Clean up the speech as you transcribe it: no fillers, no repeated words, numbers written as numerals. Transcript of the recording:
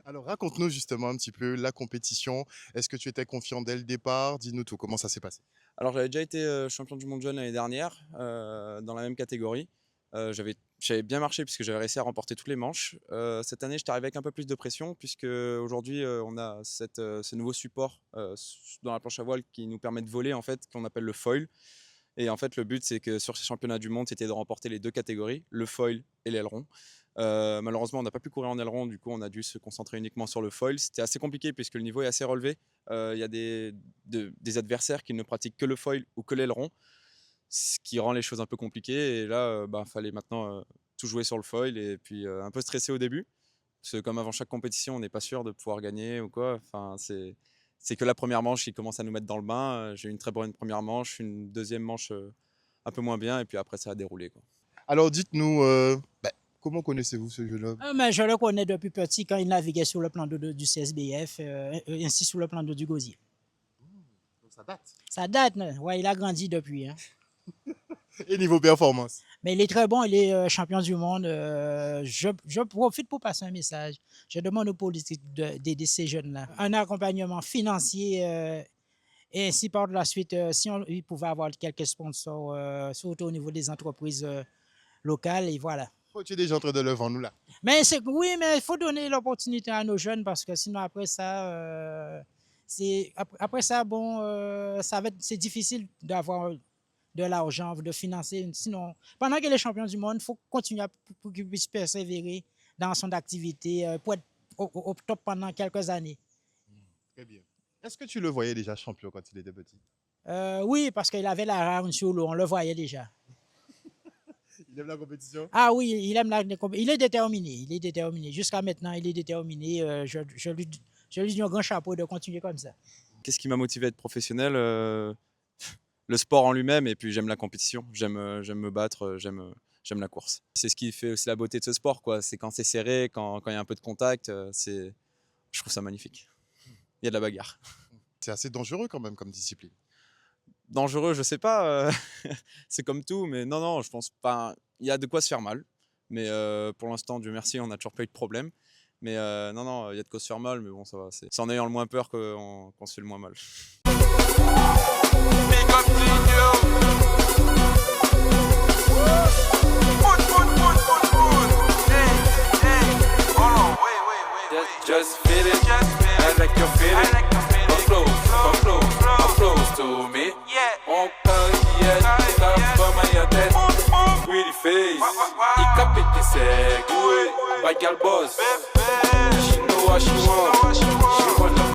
Alors raconte-nous justement un petit peu la compétition. Est-ce que tu étais confiant dès le départ? Dis-nous tout, comment ça s'est passé? Alors j'avais déjà été, champion du monde jeune l'année dernière, dans la même catégorie. J'avais bien marché puisque j'avais réussi à remporter toutes les manches. Cette année, j'étais arrivé avec un peu plus de pression puisqu'aujourd'hui, on a ce nouveau support, dans la planche à voile qui nous permet de voler en fait, qu'on appelle le foil. Et en fait, le but, c'est que sur ces championnats du monde, c'était de remporter les 2 catégories, le foil et l'aileron. Malheureusement, on n'a pas pu courir en aileron, du coup, on a dû se concentrer uniquement sur le foil. C'était assez compliqué puisque le niveau est assez relevé. Il y a des adversaires qui ne pratiquent que le foil ou que l'aileron, ce qui rend les choses un peu compliquées. Et là, fallait maintenant tout jouer sur le foil et puis un peu stressé au début. Parce que comme avant chaque compétition, on n'est pas sûr de pouvoir gagner ou quoi. Enfin, c'est que la première manche qui commence à nous mettre dans le bain. J'ai eu une très bonne première manche, une deuxième manche un peu moins bien, et puis après ça a déroulé, quoi. Alors dites-nous, comment connaissez-vous ce jeune homme? Mais je le connais depuis petit quand il naviguait sur le plan d'eau du CSBF, ainsi sur le plan d'eau du Gosier. Donc ça date. Ça date, ouais, il a grandi depuis, hein. Et niveau performance? Mais il est très bon, il est champion du monde. Je profite pour passer un message. Je demande aux politiques d'aider ces jeunes-là. Un accompagnement financier et ainsi par la suite, si ils pouvaient avoir quelques sponsors, surtout au niveau des entreprises locales, et voilà. Oh, tu es déjà en train de le vendre, nous là. Mais oui, mais il faut donner l'opportunité à nos jeunes parce que sinon après ça, c'est difficile d'avoir de l'argent, de financer. Sinon, pendant qu'il est champion du monde, il faut continuer pour qu'il puisse persévérer dans son activité pour être au top pendant quelques années. Très bien. Est-ce que tu le voyais déjà champion quand il était petit? Oui, parce qu'il avait la rare sur l'eau, on le voyait déjà. Il aime la compétition? Ah oui, il aime il est déterminé. Il est déterminé. Jusqu'à maintenant, il est déterminé. Je lui dis un grand chapeau de continuer comme ça. Qu'est-ce qui m'a motivé à être professionnel? Le sport en lui-même, et puis j'aime la compétition. J'aime me battre, j'aime la course. C'est ce qui fait aussi la beauté de ce sport, quoi. C'est quand c'est serré, quand il y a un peu de contact, je trouve ça magnifique. Il y a de la bagarre. C'est assez dangereux quand même comme discipline. Dangereux, je sais pas, c'est comme tout, mais non, je pense pas. Il y a de quoi se faire mal, mais pour l'instant, Dieu merci, on n'a toujours pas eu de problème. Mais non, il y a de quoi se faire mal, mais bon, ça va. C'est en ayant le moins peur qu'on se fait le moins mal. Just feel it, I like your feeling. Come close to me. On carrière, ta femme à tête. Pretty face, il capite ses goûts. Bad girl boss, she know what she want.